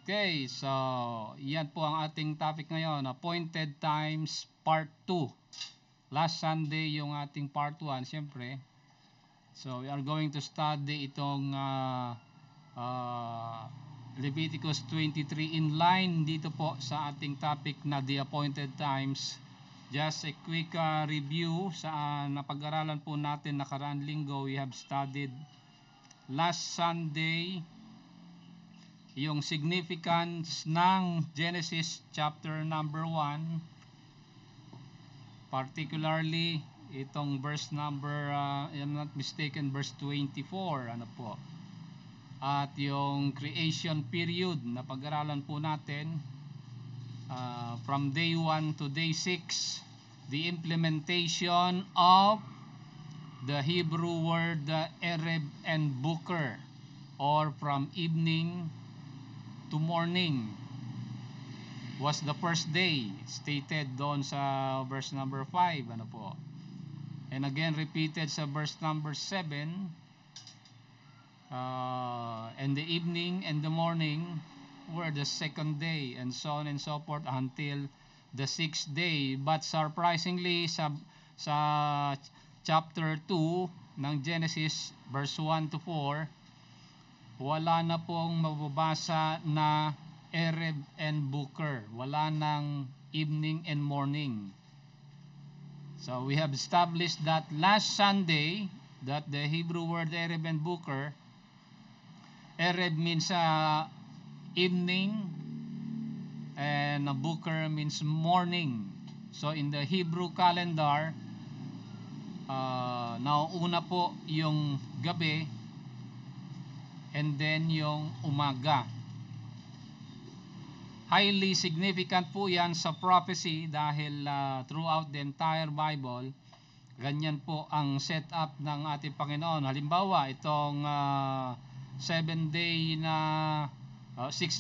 Okay, so yan po ang ating topic ngayon, appointed times part 2. Last Sunday yung ating part 1, siyempre. So we are going to study itong Leviticus 23 in line dito po sa ating topic na the appointed times. Just a quick review sa napag-aralan po natin nakaraang linggo. We have studied last Sunday yung significance ng Genesis chapter number 1, particularly itong verse number I'm not mistaken, verse 24, ano po, at yung creation period na pag-aralan po natin from day 1 to day 6, the implementation of the Hebrew word Ereb and Buker, or from evening to morning, was the first day, stated doon sa verse number 5, ano po, and again repeated sa verse number 7, and the evening and the morning were the second day, and so on and so forth until the sixth day. But surprisingly, sa chapter 2 ng Genesis, verse 1 to 4, wala na pong mababasa na Ereb and Buker. Wala nang evening and morning. So we have established that last Sunday that the Hebrew word Ereb and Buker, Ereb means evening and Buker means morning. So in the Hebrew calendar, nauuna po yung gabi and then yung umaga. Highly significant po yan sa prophecy dahil throughout the entire Bible, ganyan po ang setup ng ating Panginoon. Halimbawa, itong 6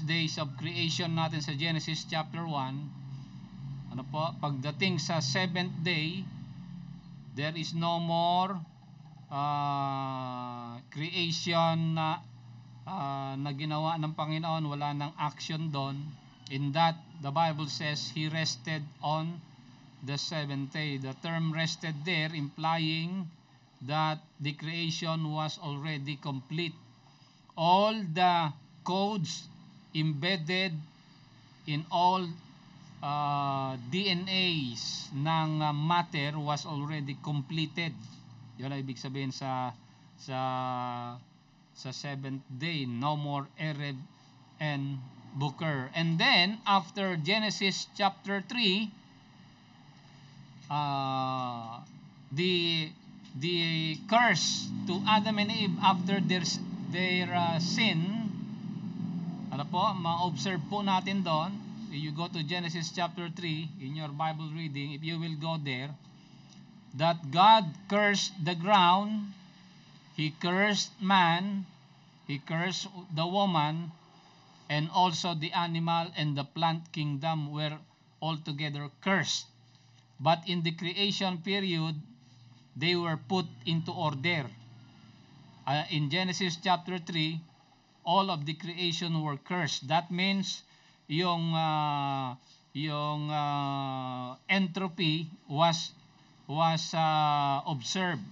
days of creation natin sa Genesis chapter 1, ano po, pagdating sa 7th day, there is no more creation na ginawa ng Panginoon. Wala nang action doon. In that, the Bible says He rested on the 7th day. The term rested there implying that the creation was already complete. All the codes embedded in all DNAs ng matter was already completed. Yun ang ibig sabihin sa 7th day. No more Ereb and Buker. And then after Genesis chapter 3, the curse to Adam and Eve after their sin, ano po, ma-observe po natin doon. You go to Genesis chapter 3 in your Bible reading, if you will go there, that God cursed the ground, He cursed man, He cursed the woman, and also the animal and the plant kingdom were altogether cursed. But in the creation period, they were put into order. In Genesis chapter 3, all of the creation were cursed. That means yung entropy was observed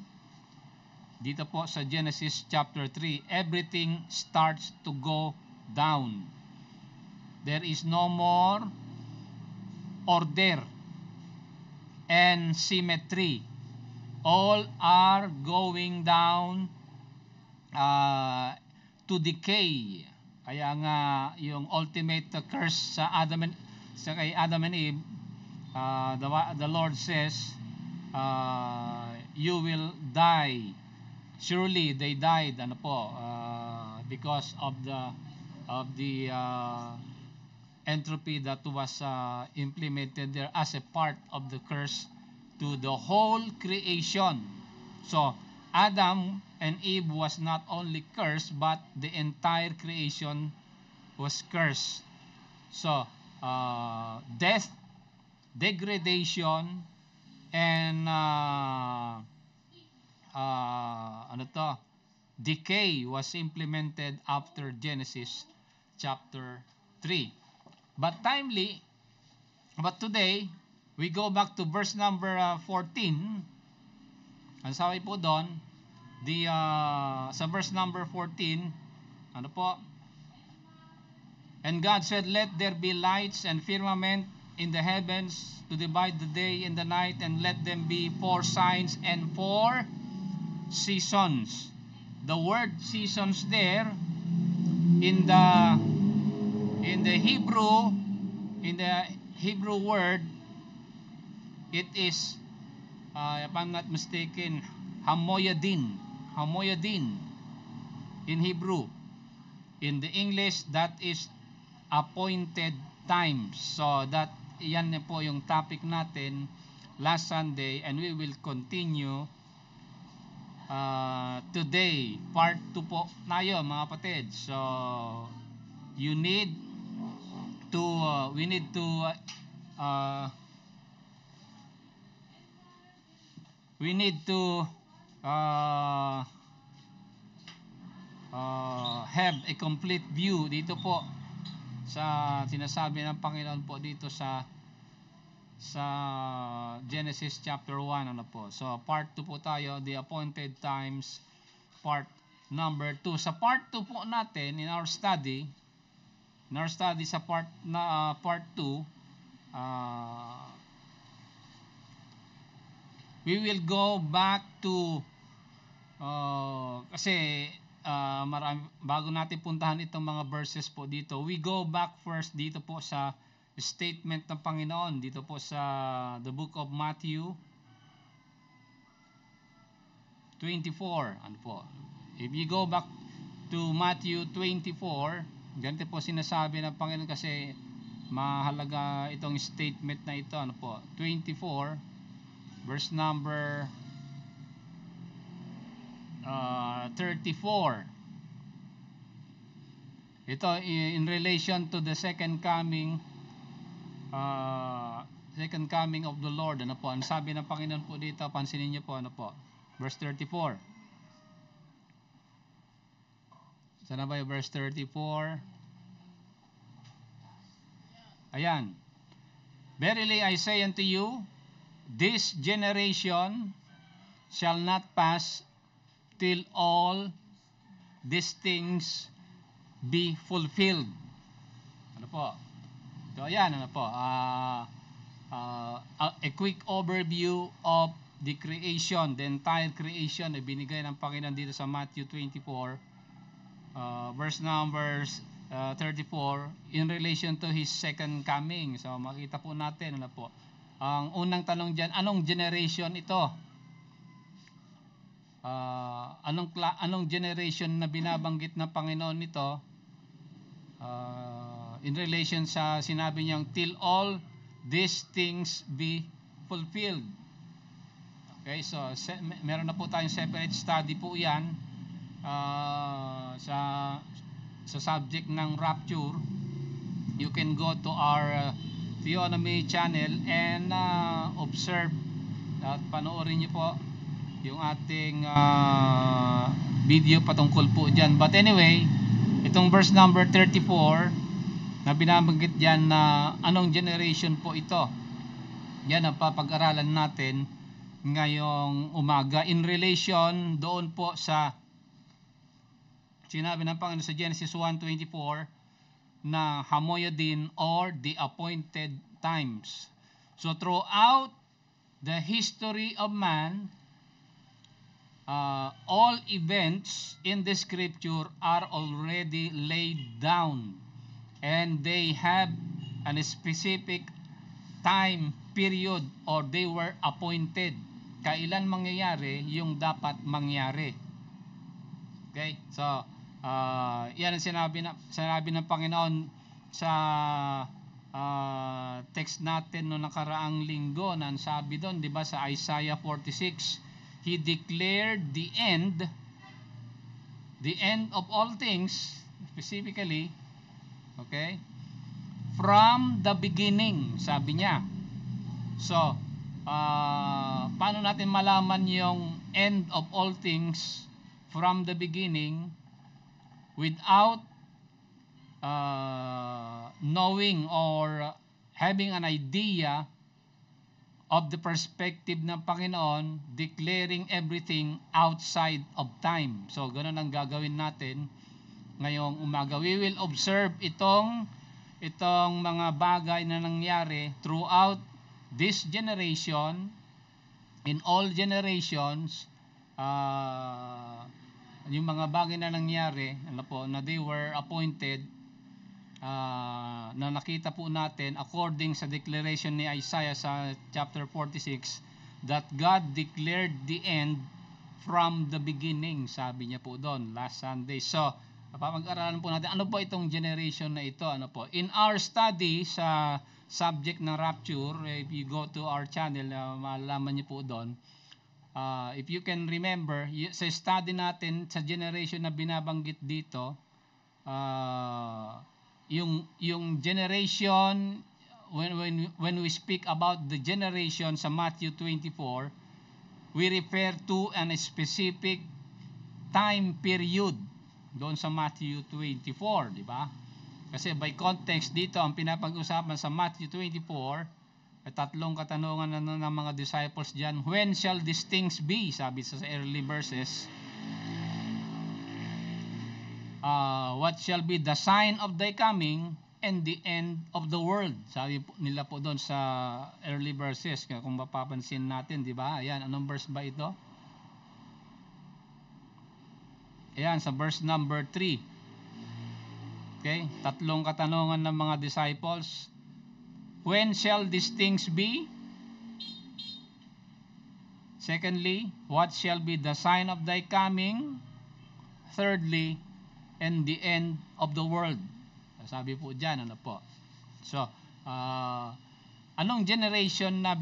dito po sa Genesis chapter 3. Everything starts to go down. There is no more order and symmetry. All are going down to decay. Kaya nga yung ultimate curse sa kay Adam and Eve, the Lord says, you will die. Surely they died, ano po, because of the entropy that was implemented there as a part of the curse to the whole creation. So Adam and Eve was not only cursed, but the entire creation was cursed. So death, degradation, and decay was implemented after Genesis chapter 3. But today, we go back to verse number 14. Ang sabi po doon, sa verse number 14, ano po? And God said, let there be lights and firmament in the heavens to divide the day and the night, and let them be for signs and for seasons. The word seasons there in the Hebrew word, it is if I'm not mistaken, hamoyadin in Hebrew. In the English, that is appointed times. So that yan po yung topic natin last Sunday, and we will continue today. Part 2 po tayo, mga kapatid. So we need to have a complete view dito po sa sinasabi ng Panginoon po dito sa Genesis chapter 1, ano po. So part 2 po tayo, the appointed times, part number 2. Sa part 2 po natin in our study sa part 2, we will go back to kasi bago natin puntahan itong mga verses po dito, we go back first dito po sa statement ng Panginoon dito po sa the book of Matthew 24. Ano po? If you go back to Matthew 24, ganito po sinasabi ng Panginoon, kasi mahalaga itong statement na ito. Ano po? 24 verse number 34. Ito in relation to the second coming of the Lord. Ano po? Ang sabi ng Panginoon po dito, pansinin niyo po, ano po? Verse 34. Sana ba yung verse 34? Ayan. Verily I say unto you, this generation shall not pass till all these things be fulfilled. Ano po? So ayan, ano po? A quick overview of the creation, the entire creation na binigay ng Panginoon dito sa Matthew 24, verse numbers 34, in relation to His second coming. So makita po natin, ano po? Ang unang tanong dyan, anong generation ito? Anong generation na binabanggit ng Panginoon nito? In relation sa sinabi niyang till all these things be fulfilled. Okay, so meron na po tayong separate study po yan sa subject ng rapture. You can go to our Theonomy channel and observe at panoorin niyo po yung ating video patungkol po dyan. But anyway, itong verse number 34 na binabanggit dyan na anong generation po ito, yan ang papag-aralan natin ngayong umaga in relation doon po sa sinabi ng Panginoon sa Genesis 1:24 na hamoyadin or the appointed times. So throughout the history of man, all events in the scripture are already laid down, and they have a specific time period, or they were appointed. Kailan mangyayari yung dapat mangyari. Okay? So, yan ang sinabi ng Panginoon sa text natin no nakaraang linggo, na ang sabi doon, di ba, sa Isaiah 46, He declared the end of all things, specifically, okay, from the beginning, sabi niya. So, paano natin malaman yung end of all things from the beginning without knowing or having an idea of the perspective ng Panginoon, declaring everything outside of time. So, ganun ang gagawin natin ngayong umaga. We will observe itong mga bagay na nangyari throughout this generation, in all generations, yung mga bagay na nangyari, na they were appointed, na nakita po natin according sa declaration ni Isaiah sa chapter 46, that God declared the end from the beginning, sabi niya po doon last Sunday. So, papag-aralan po natin ano po itong generation na ito. In our study sa subject ng rapture, if you go to our channel, malalaman niyo po doon. If you can remember, sa study natin sa generation na binabanggit dito, yung generation, when we speak about the generation sa Matthew 24, we refer to a specific time period doon sa Matthew 24, di ba? Kasi by context dito, ang pinapag-usapan sa Matthew 24, ay tatlong katanungan ng mga disciples diyan. When shall these things be? Sabi sa early verses. What shall be the sign of thy coming and the end of the world? Sabi nila po doon sa early verses. Kung mapapansin natin, di ba? Ayan, anong verse ba ito? Ayan, sa verse number 3. Okay, tatlong katanungan ng mga disciples. When shall these things be? Secondly, what shall be the sign of thy coming? Thirdly, and the end of the world. Sabi po dyan, So, anong generation na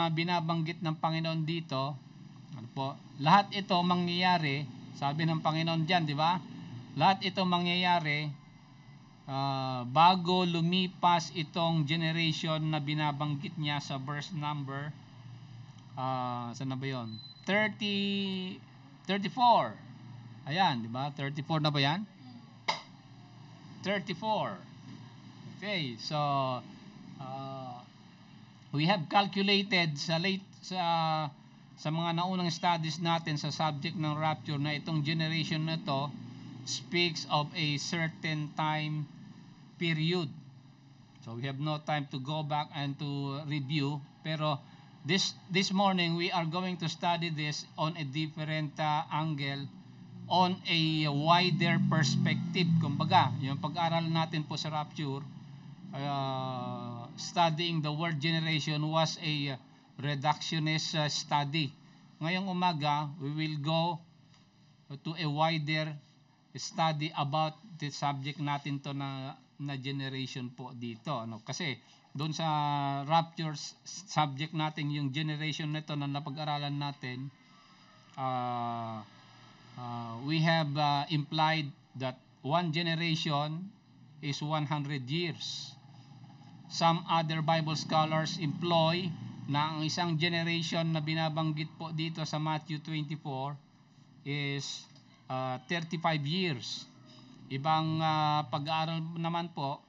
binabanggit ng Panginoon dito? Lahat ito mangyayari, sabi ng Panginoon dyan, di ba? Lahat ito mangyayari bago lumipas itong generation na binabanggit niya sa verse number saan na ba yun? 34. Ayan, di ba? 34 na ba yan? 34. Okay, so we have calculated sa mga naunang studies natin sa subject ng rapture na itong generation na to speaks of a certain time period. So we have no time to go back and to review, pero this morning we are going to study this on a different angle, on a wider perspective. Kumbaga, yung pag-aral natin po sa rapture, studying the word generation was a reductionist study. Ngayong umaga, we will go to a wider study about the subject natin to na generation po dito. Kasi doon sa rapture subject natin, yung generation nito na napag-aralan natin, we have implied that one generation is 100 years. Some other Bible scholars employ na ang isang generation na binabanggit po dito sa Matthew 24 is 35 years. Ibang pag-aaral naman po,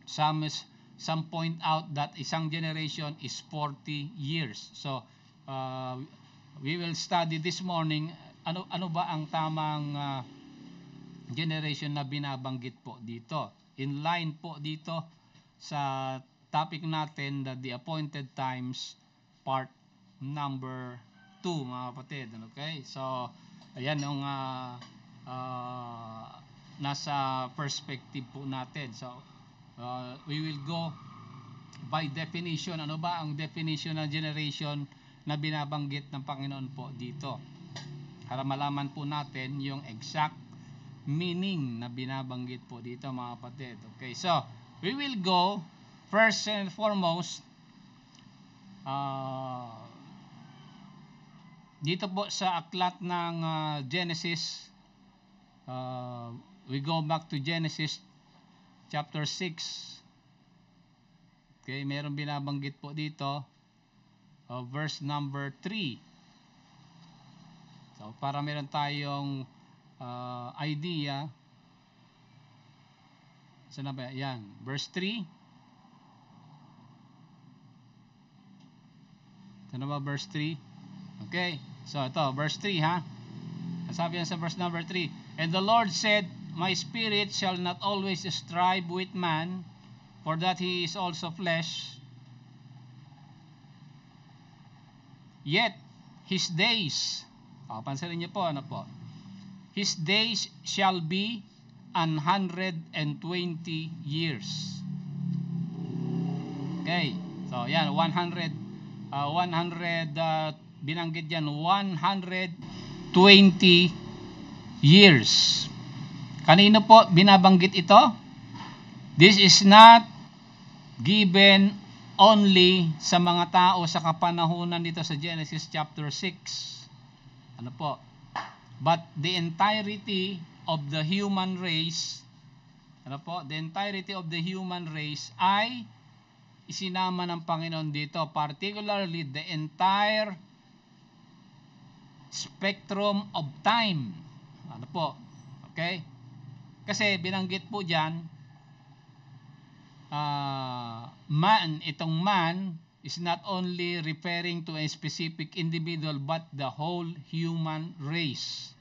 some point out that isang generation is 40 years. So, we will study this morning ano ba ang tamang generation na binabanggit po dito. In line po dito sa topic natin, the appointed times part number 2, mga kapatid. Okay? So, ayan yung nasa perspective po natin. So, we will go by definition. Ano ba ang definition ng generation na binabanggit ng Panginoon po dito? Para malaman po natin yung exact meaning na binabanggit po dito, mga kapatid. Okay, so we will go first and foremost dito po sa aklat ng Genesis. We go back to Genesis chapter 6. Okay, meron binabanggit po dito verse number 3. So, para meron tayong idea Saan na ba? Yan. Verse 3. Saan na ba verse 3? Okay. So, ito. Verse 3 ha. Sabi yan sa verse number 3. And the Lord said, My spirit shall not always strive with man, for that he is also flesh. Yet, his days, pansinin niyo po, ano po? His days shall be 120 years. Okay. So, yan, 100, binanggit yan, 120 years. Kanino po binabanggit ito? This is not given only sa mga tao sa kapanahunan dito sa Genesis chapter 6. Ano po? But the entirety of the human race, ano po? The entirety of the human race ay isinama ng Panginoon dito, particularly the entire spectrum of time. Ano po? Okay? Kasi binanggit po diyan, itong man is not only referring to a specific individual but the whole human race.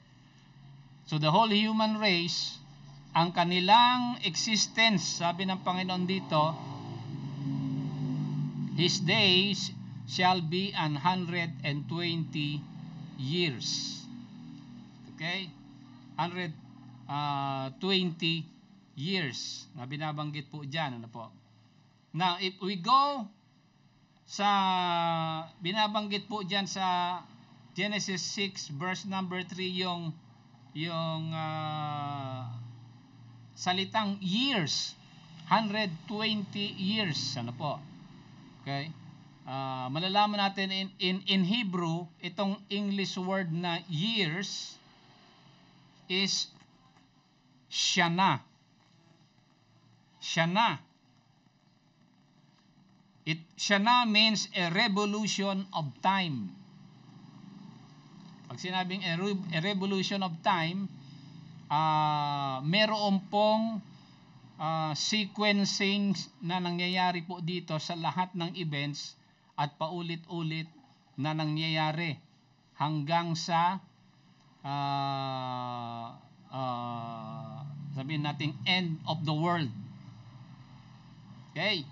So the whole human race, ang kanilang existence, sabi ng Panginoon dito, his days shall be 120 years. Okay? 120 years na binabanggit po dyan. Ano po? Now, if we go sa binabanggit po dyan sa Genesis 6 verse number 3 yung salitang years, 120 years. Ano po? Okay? Malalaman natin in Hebrew, itong English word na years is shana. Shana. Shana means a revolution of time. Pag sinabing a revolution of time, meron pong sequencing na nangyayari po dito sa lahat ng events at paulit-ulit na nangyayari hanggang sa sabihin natin end of the world. Okay?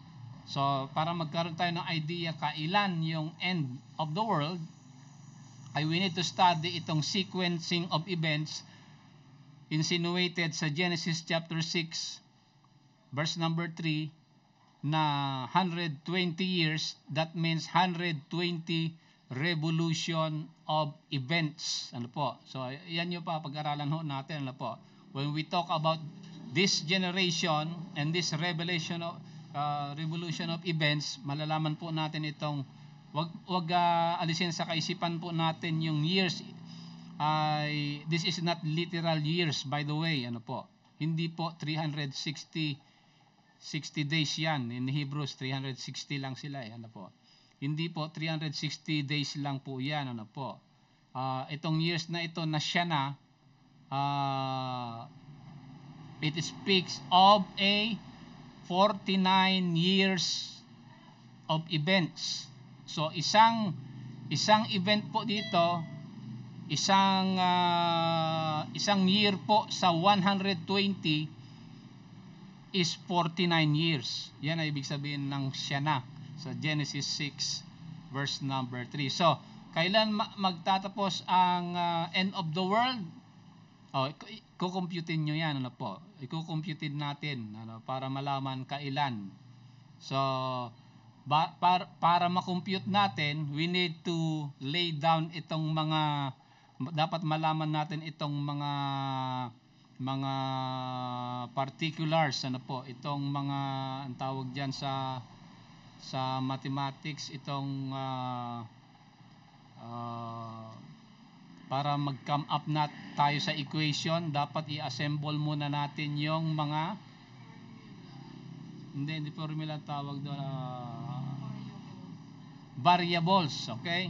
So, para magkaroon tayo ng idea kailan yung end of the world, we need to study itong sequencing of events insinuated sa Genesis chapter 6 verse number 3 na 120 years. That means 120 revolution of events. Ano po? So, yan yung pag-aralan ho natin. Ano po? When we talk about this generation and this revolution of events, malalaman po natin itong wag alisin sa kaisipan po natin yung years. This is not literal years, by the way. Ano po? Hindi po 360 days yan. In Hebrews, 360 lang sila. Ano po? Hindi po 360 days lang po yan. Ano po? Itong years na ito na siya na, it speaks of a 49 years of events. So isang event po dito, isang year po sa 120 is 49 years. Yan ay ibig sabihin ng siya na sa Genesis 6 verse number 3. So, kailan magtatapos ang end of the world? Kukumputin nyo yan. Ano po? Ikukumputin natin para malaman kailan. So, para makompute natin, we need to lay down itong mga, dapat malaman natin itong mga particulars. Ano po? Itong mga, ang tawag dyan sa mathematics, itong para mag-come up na tayo sa equation, dapat i-assemble muna natin yung mga hindi formula tawag doon, variables. Okay?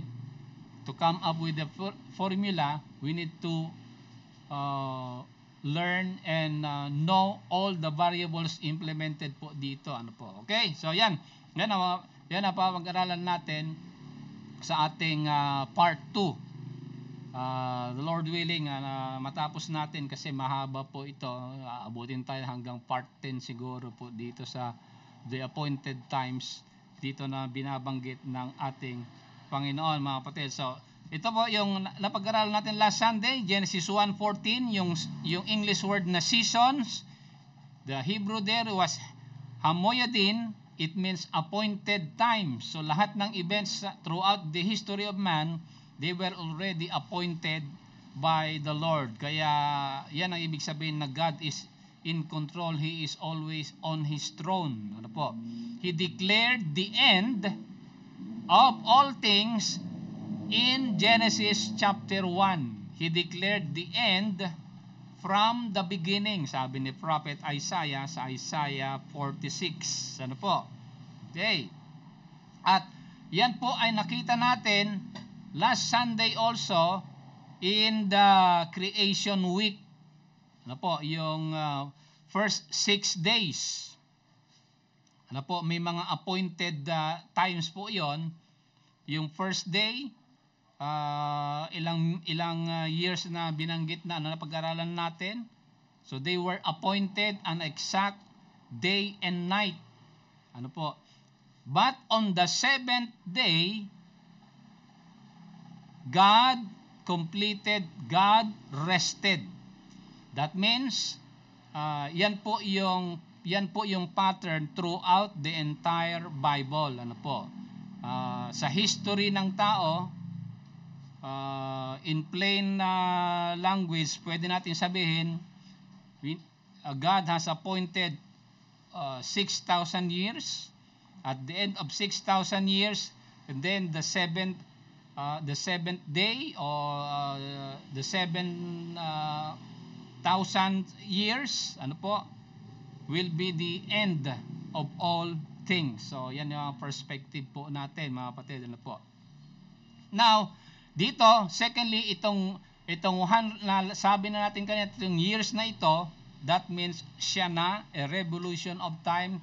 To come up with the formula, we need to learn and know all the variables implemented po dito. Ano po? Okay? So yan. Yan na pag-aralan natin sa ating part 2. The Lord willing, matapos natin kasi mahaba po ito. Abutin tayo hanggang part 10 siguro po dito sa the appointed times dito na binabanggit ng ating Panginoon, mga kapatid. So, ito po yung napag-aralan natin last Sunday, Genesis 1:14, yung English word na seasons. The Hebrew there was hamoyadin. It means appointed times. So lahat ng events throughout the history of man, they were already appointed by the Lord. Kaya yan ang ibig sabihin na God is in control. He is always on His throne. Ano po? He declared the end of all things in Genesis chapter 1. He declared the end from the beginning, sabi ni Prophet Isaiah sa Isaiah 46. Ano po? Okay. At yan po ay nakita natin last Sunday also in the creation week. Ano po? Yung first 6 days. Ano po? May mga appointed times po yon. Yung first day, ilang years na binanggit na napag-aralan natin. So they were appointed an exact day and night. Ano po? But on the 7th day, God completed, God rested. That means yan po yung pattern throughout the entire Bible. Ano po? Sa history ng tao, in plain language, pwede natin sabihin, God has appointed 6,000 years. At the end of 6,000 years, and then the seventh day, or the 7,000 years, ano po, will be the end of all things. So yan yung perspective po natin, mga kapatid. Ano po? Now, dito, secondly, itong sabi na natin kanina, itong years na ito, that means siya na, a revolution of time,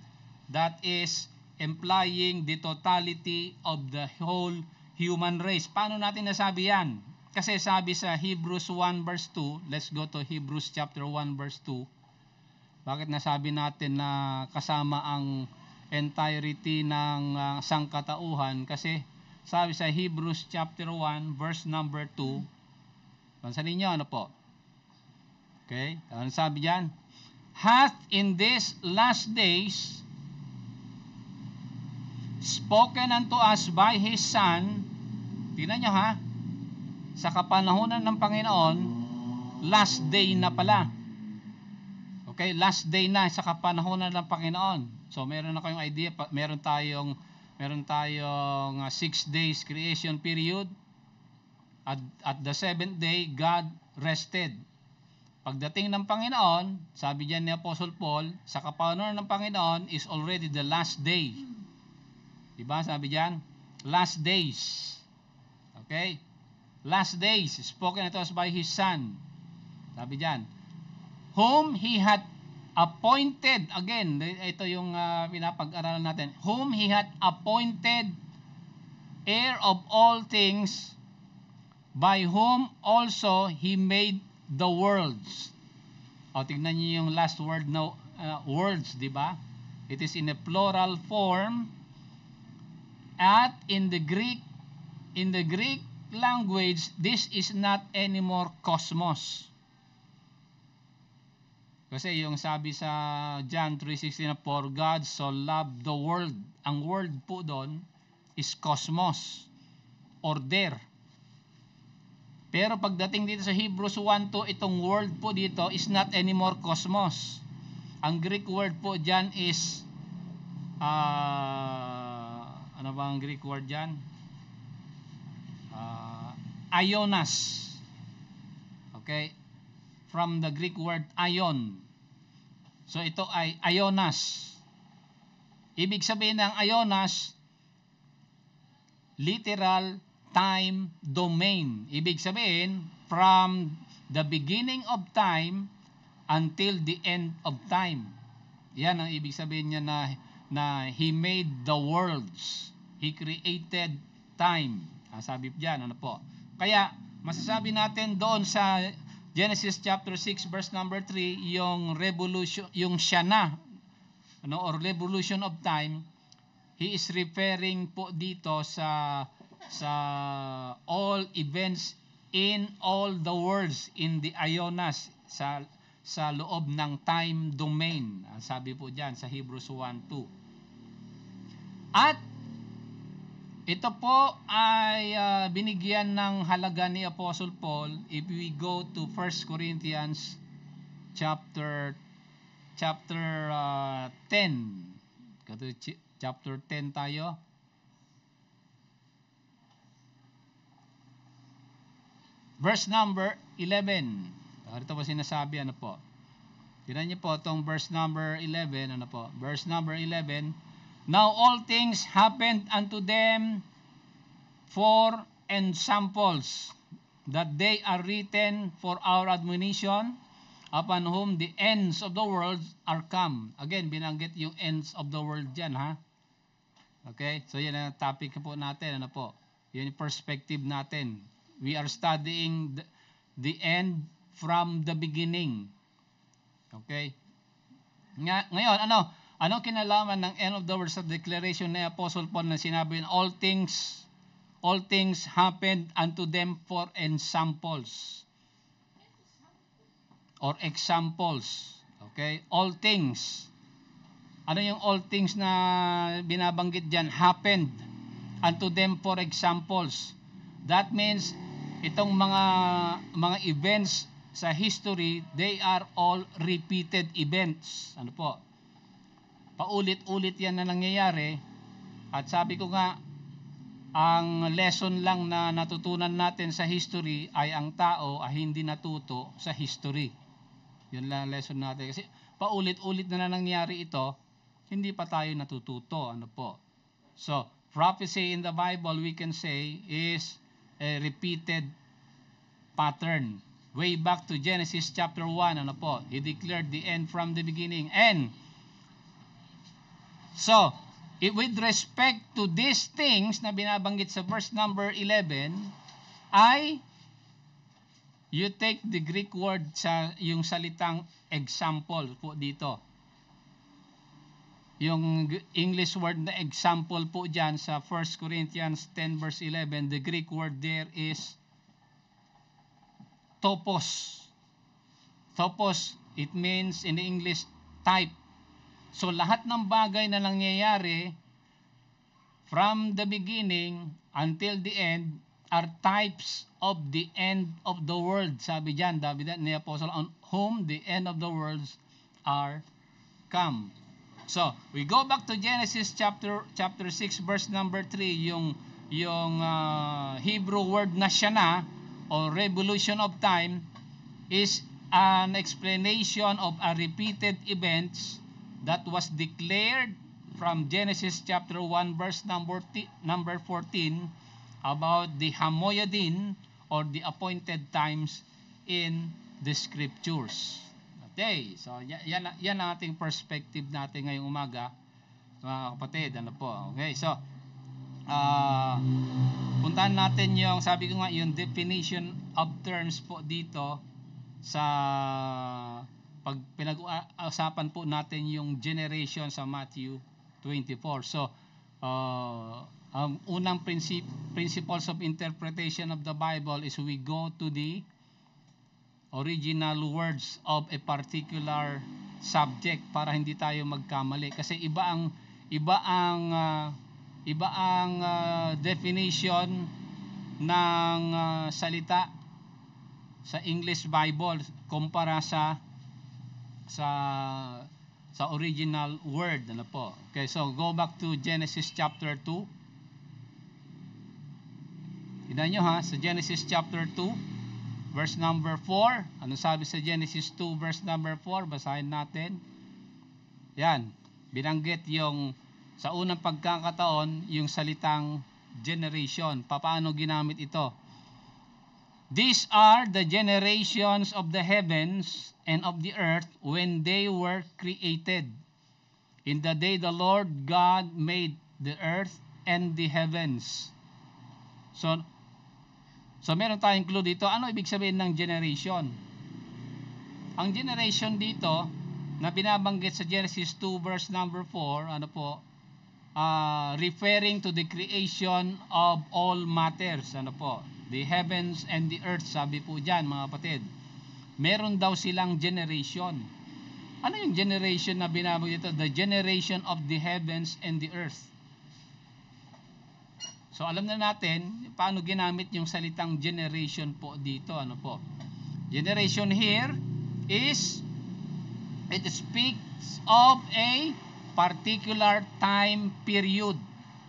that is implying the totality of the whole human race. Paano natin nasabi yan? Kasi sabi sa Hebrews 1 verse 2, let's go to Hebrews chapter 1 verse 2. Bakit nasabi natin na kasama ang entirety ng sangkatauhan? Kasi sabi sa Hebrews chapter 1 verse number 2, pansanin nyo, ano po? Okay, ano sabi dyan? Hath in these last days spoken unto us by His Son. Tingnan nyo ha, sa kapanahunan ng Panginoon, last day na pala. Okay, last day na sa kapanahunan ng Panginoon. So meron na kayong idea, meron tayong 6 days creation period. At the 7th day, God rested. Pagdating ng Panginoon, sabi diyan ni Apostle Paul, sa kapanahunan ng Panginoon is already the last day. Diba? Sabi diyan, last days. Okay? Last days, spoken to us by His Son. Sabi diyan, whom He had appointed, again, ito yung pinapag-aralan natin, whom He had appointed heir of all things, by whom also He made the worlds. O, tignan niyo yung last word na worlds, di ba? It is in a plural form. At in the Greek language, this is not anymore cosmos. Kasi yung sabi sa John 3:16 na, for God so loved the world. Ang world po doon is cosmos, order. Pero pagdating dito sa Hebrews 1:2, itong world po dito is not anymore cosmos. Ang Greek word po dyan is ano ba ang Greek word dyan? Ionas. Okay? From the Greek word ion. So ito ay ionas. Ibig sabihin ng ionas, literal time domain. Ibig sabihin, from the beginning of time until the end of time. Yan ang ibig sabihin niya na He made the worlds. He created time. Sabi diyan, ano po. Kaya masasabi natin doon sa Genesis chapter 6 verse number 3, yung revolution, yung Shana, or revolution of time, he is referring po dito sa all events in all the worlds in the Ionas, sa loob ng time domain. Sabi po diyan sa Hebrews 1:2. At ito po ay binigyan ng halaga ni Apostle Paul if we go to 1 Corinthians chapter 10. Chapter 10 tayo. Verse number 11. Ito po sinasabi, ano po. Tingnan niyo po itong verse number 11, ano po. Verse number 11. Now all things happened unto them for ensamples, that they are written for our admonition, upon whom the ends of the world are come. Again, binanggit yung ends of the world dyan, ha? Okay? So, yan ang topic po natin, ano po. Yan yung perspective natin. We are studying the end from the beginning. Okay? Ngayon, anong kinalaman ng end of the world sa declaration ni Apostle Paul na sinabi, all things happened unto them for ensamples or examples. Okay? All things. Ano yung all things na binabanggit dyan? Happened unto them for examples. That means itong mga events sa history, they are all repeated events. Ano po? Paulit-ulit yan na nangyayari. At sabi ko nga, ang lesson lang na natutunan natin sa history ay ang tao ay hindi natuto sa history. Yun lang lesson natin. Kasi paulit-ulit na nangyayari ito, hindi pa tayo natututo. Ano po? So, prophecy in the Bible, we can say, is a repeated pattern. Way back to Genesis chapter 1, ano po? He declared the end from the beginning. And so, with respect to these things na binabanggit sa verse number 11, ay you take the Greek word sa yung salitang example po dito. Yung English word na example po dyan sa 1 Corinthians 10 verse 11, the Greek word there is topos. Topos, it means in the English type. So lahat ng bagay na nangyayari from the beginning until the end are types of the end of the world. Sabi diyan, David ni Apostle, on whom the end of the worlds are come. So, we go back to Genesis chapter 6 verse number 3, yung Hebrew word na Shana or revolution of time is an explanation of a repeated events that was declared from Genesis chapter 1 verse number 14 about the Hamoyadin or the appointed times in the scriptures. Okay, so yan ang ating perspective natin ngayong umaga, mga kapatid. Ano po? Okay, so puntahan natin yung, sabi ko nga, yung definition of terms po dito sa pag pinag-usapan po natin yung generation sa Matthew 24. So, ang unang principles of interpretation of the Bible is we go to the original words of a particular subject para hindi tayo magkamali. Kasi iba ang definition ng salita sa English Bible kumpara sa original word. Ano po? Okay, so go back to Genesis chapter 2. Tignan nyo ha, sa Genesis chapter 2 verse number 4. Ano sabi sa Genesis 2 verse number 4? Basahin natin. Yan, binanggit yung sa unang pagkakataon yung salitang generation. Paano ginamit ito? These are the generations of the heavens and of the earth when they were created. In the day the Lord God made the earth and the heavens. So meron tayong clue dito. Ano ibig sabihin ng generation? Ang generation dito na binabanggit sa Genesis 2 verse number 4, ano po? Referring to the creation of all matters, ano po? The heavens and the earth, sabi po diyan mga kapatid. Meron daw silang generation. Ano yung generation na binabanggit dito? The generation of the heavens and the earth. So alam na natin paano ginamit yung salitang generation po dito, ano po? Generation here is, it speaks of a particular time period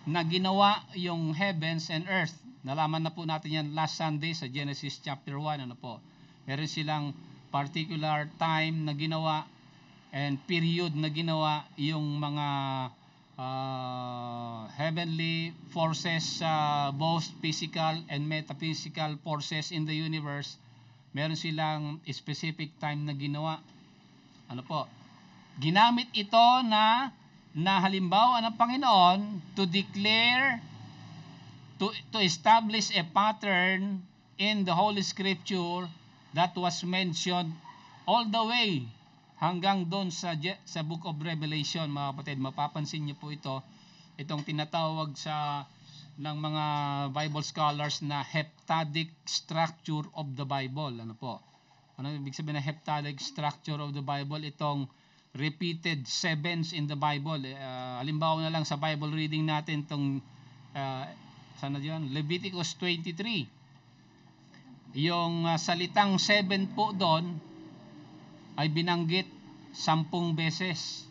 na ginawa yung heavens and earth. Nalaman na po natin yan last Sunday sa Genesis chapter 1, ano po? Meron silang particular time na ginawa and period na ginawa yung mga heavenly forces, both physical and metaphysical forces in the universe. Meron silang specific time na ginawa. Ano po? Ginamit ito na halimbawa ng Panginoon to declare, to establish a pattern in the Holy Scripture that was mentioned all the way hanggang doon sa Book of Revelation, mga kapatid. Mapapansin niyo po itong tinatawag ng mga Bible scholars na heptadic structure of the Bible. Ano po? Ano ibig sabihin na heptadic structure of the Bible? Itong repeated sevens in the Bible. Halimbawa na lang sa Bible reading natin itong sana diyan, Leviticus 23. Yung salitang 7 po doon ay binanggit 10 beses.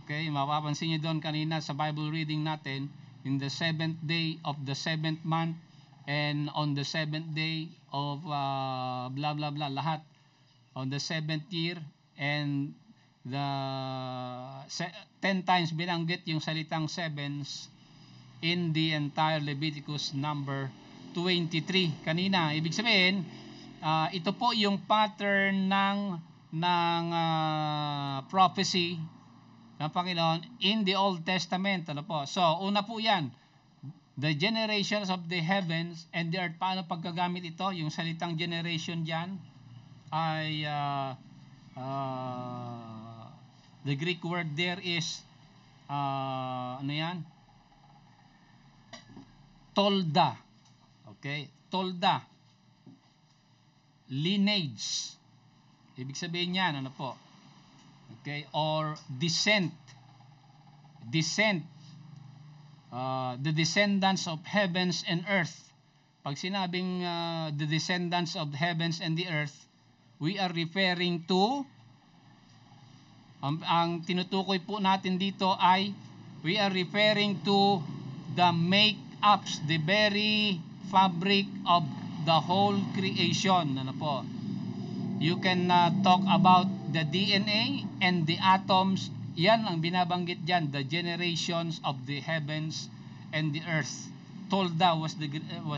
Okay, mapapansin niyo doon kanina sa Bible reading natin, in the 7th day of the 7th month and on the 7th day of blah blah blah, lahat on the 7th year, and the 10 times binanggit yung salitang sevens in the entire Leviticus number 23 kanina. Ibig sabihin, ito po yung pattern ng prophecy ng Panginoon in the Old Testament. Ano po? So, una po yan, the generations of the heavens and the earth. Paano pagkagamit ito? Yung salitang generation dyan ay the Greek word there is ano yan? Tolda. Okay? Tolda. Lineage. Ibig sabihin yan, ano po? Okay? Or descent. Descent. The descendants of heavens and earth. Pag sinabing the descendants of heavens and the earth, we are referring to, ang tinutukoy po natin dito ay, we are referring to the make-ups, the very fabric of the whole creation. Ano po? You can talk about the DNA and the atoms. Yan ang binabanggit dyan, the generations of the heavens and the earth. Tolda was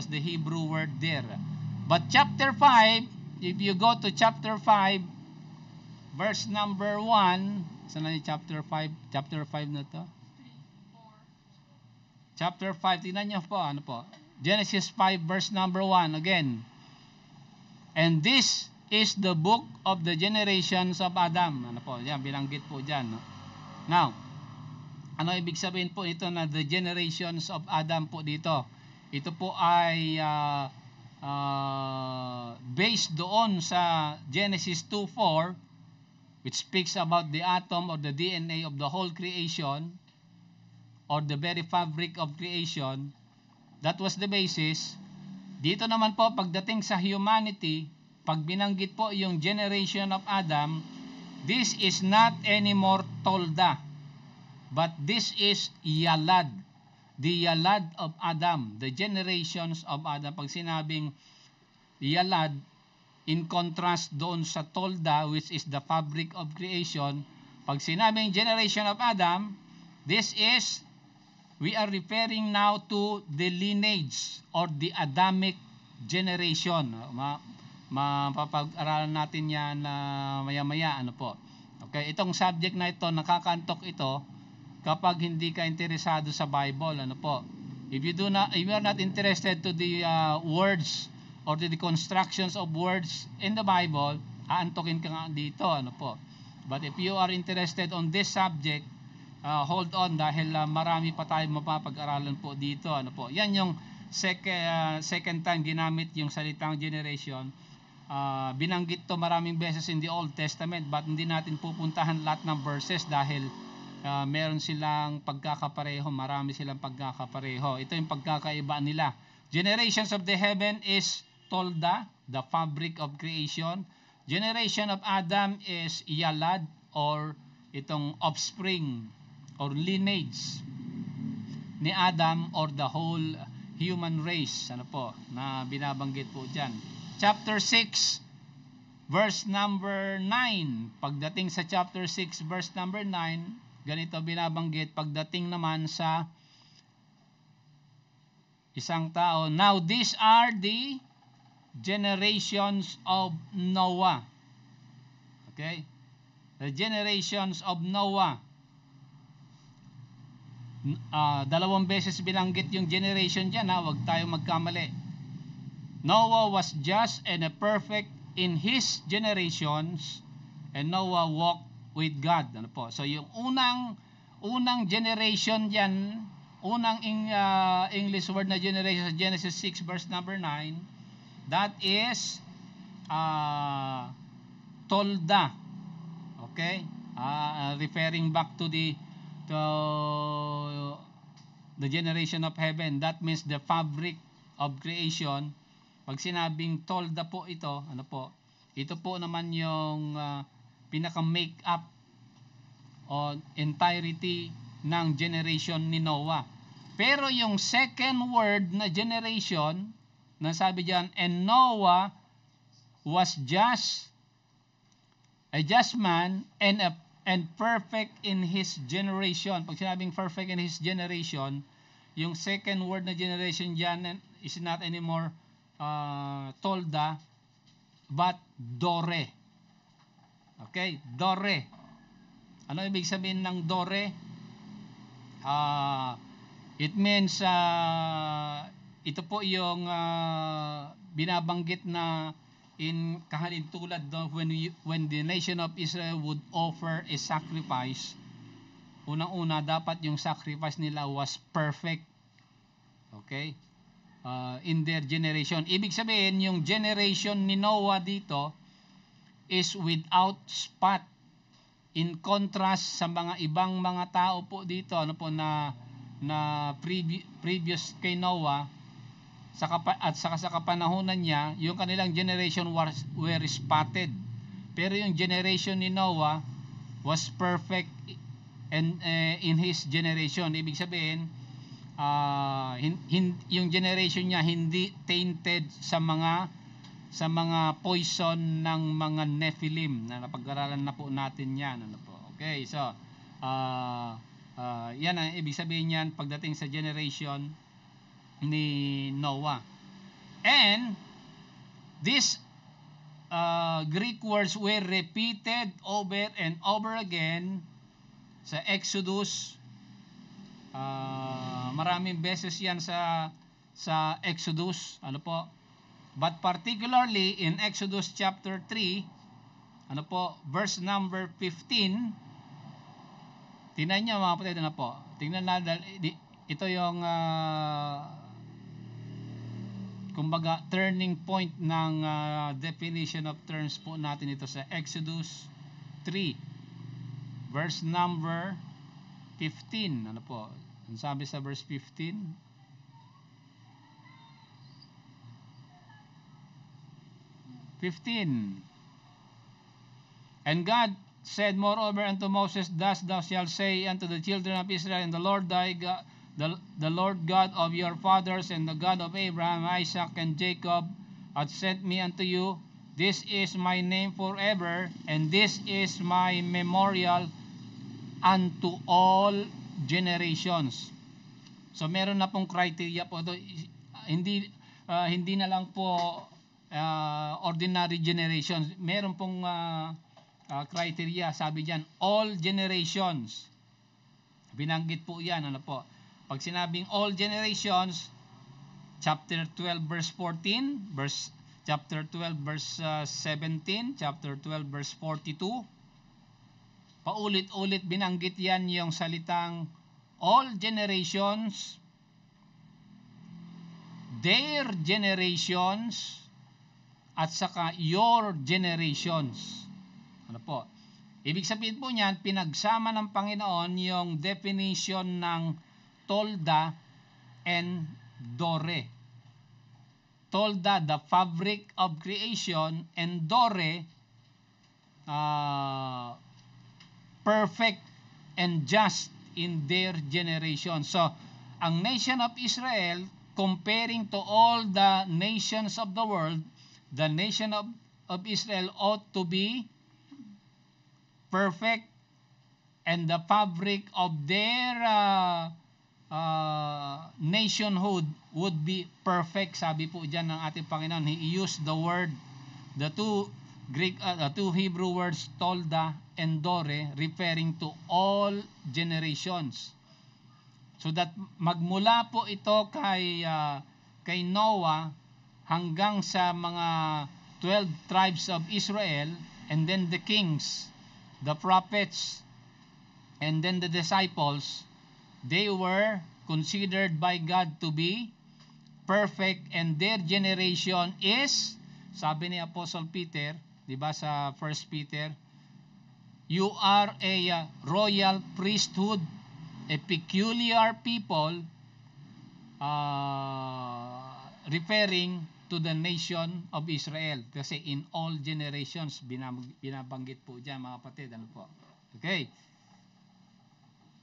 the Hebrew word there. But chapter 5, if you go to chapter 5, verse number 1, saan na yung chapter 5? Chapter 5 na to? Chapter 5, tingnan nyo po, ano po? Genesis 5 verse number 1 again. And this is the book of the generations of Adam. Ano po? Yan, binanggit po dyan. No? Now, ano ibig sabihin po ito na the generations of Adam po dito? Ito po ay based doon sa Genesis 2:4, which speaks about the atom or the DNA of the whole creation or the very fabric of creation. That was the basis. Dito naman po, pagdating sa humanity, pag binanggit po yung generation of Adam, this is not anymore Tolda, but this is Yalad. The Yalad of Adam, the generations of Adam. Pag sinabing Yalad, in contrast doon sa Tolda, which is the fabric of creation, pag sinabing generation of Adam, this is, we are referring now to the lineage or the Adamic generation. Mapapag-aralan natin yan na maya-maya. Ano po? Okay, itong subject na ito, nakakantok ito kapag hindi ka interesado sa Bible. Ano po? If you are not interested to the words or to the constructions of words in the Bible, aantokin ka nga dito. Ano po? But if you are interested on this subject, hold on dahil marami pa tayong mapapag-aralan po dito. Ano po? Yan yung second time ginamit yung salitang generation. Binanggit to maraming beses in the Old Testament, but hindi natin pupuntahan lahat ng verses dahil meron silang pagkakapareho, marami silang pagkakapareho. Ito yung pagkakaiba nila. Generations of the heaven is tolda, the fabric of creation. Generation of Adam is yalad, or itong offspring or lineage ni Adam, or the whole human race. Ano po na binabanggit po dyan. Chapter 6 verse number 9. Pagdating sa chapter 6 verse number 9, ganito binabanggit. Pagdating naman sa isang tao, now these are the generations of Noah. Okay? The generations of Noah. Dalawang beses binanggit yung generation dyan, huwag tayong magkamali. Noah was just and perfect in his generations, and Noah walked with God. Ano po? So yung unang generation dyan, unang English word na generation, Genesis 6 verse number 9, that is tolda. Okay? Referring back to the generation of heaven. That means the fabric of creation. Pag sinabing tolda po ito, ano po? Ito po naman yung pinaka-make up o entirety ng generation ni Noah. Pero yung second word na generation, na sabi diyan, and Noah was a just man and perfect in his generation. Pag sinabing perfect in his generation, yung second word na generation diyan is not anymore tolda, but dore. Okay, dore. Ano ibig sabihin ng dore? It means ito po yung binabanggit na in kahalintulad when the nation of Israel would offer a sacrifice. Unang-una, dapat yung sacrifice nila was perfect. Okay? In their generation. Ibig sabihin, yung generation ni Noah dito is without spot. In contrast sa mga ibang mga tao po dito, ano po na previous kay Noah, at saka sa kapanahunan niya, yung kanilang generation were spotted. Pero yung generation ni Noah was perfect in his generation. Ibig sabihin, yung generation niya hindi tainted sa mga poison ng mga Nephilim na napag-aralan na po natin yan. Ano po? Okay, so yan ang ibig sabihin niyan pagdating sa generation ni Noah. And these Greek words were repeated over and over again sa Exodus. Maraming beses yan sa Exodus, ano po? But particularly in Exodus chapter 3, ano po, verse number 15. Tingnan niyo mga kapatid, ano po? Tingnan natin, ito yung kumbaga turning point ng definition of terms po natin ito sa Exodus 3 verse number 15. Ano po? Ang sabi sa verse 15? And God said moreover unto Moses, thus thou shalt say unto the children of Israel, and the Lord thy God, the Lord God of your fathers, and the God of Abraham, Isaac, and Jacob, hath sent me unto you. This is my name forever, and this is my memorial unto all generations. So meron na pong criteria po ito. Hindi hindi na lang po ordinary generation. Meron pong criteria, sabi diyan, all generations. Binanggit po 'yan, ano po. Pag sinabing all generations, chapter 12 verse 14, chapter 12 verse 17, chapter 12 verse 42. Paulit-ulit binanggit 'yan, yung salitang all generations, their generations, at saka your generations. Ano po? Ibig sabihin po niyan, pinagsama ng Panginoon yung definition ng tolda and dore. Tolda, the fabric of creation, and dore, perfect and just in their generation. So, ang nation of Israel, comparing to all the nations of the world, the nation of Israel ought to be perfect, and the fabric of their nationhood would be perfect. Sabi po dyan ng ating Panginoon, He used the word, the two Hebrew words, tolda and dore, referring to all generations. So that magmula po ito kay Noah hanggang sa mga 12 tribes of Israel, and then the kings, the prophets, and then the disciples, they were considered by God to be perfect, and their generation is, sabi ni Apostle Peter, di ba sa 1 Peter, you are a royal priesthood, a peculiar people, referring to the nation of Israel. Kasi in all generations, binabanggit po dyan, mga kapatid. Ano po? Okay.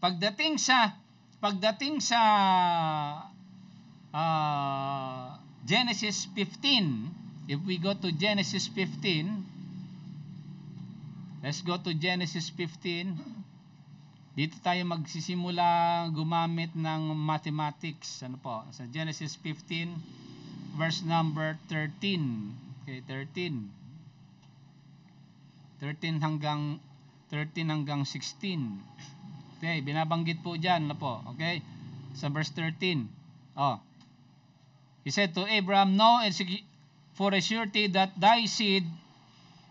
Pagdating sa Genesis 15, if we go to Genesis 15, let's go to Genesis 15. Dito tayo magsisimula gumamit ng mathematics. Ano po? Sa Genesis 15, verse number 13. Okay, 13 hanggang 16. Okay, binabanggit po diyan, ano po? Okay? Sa verse 13. Oh. He said to Abraham, "Know for a surety that thy seed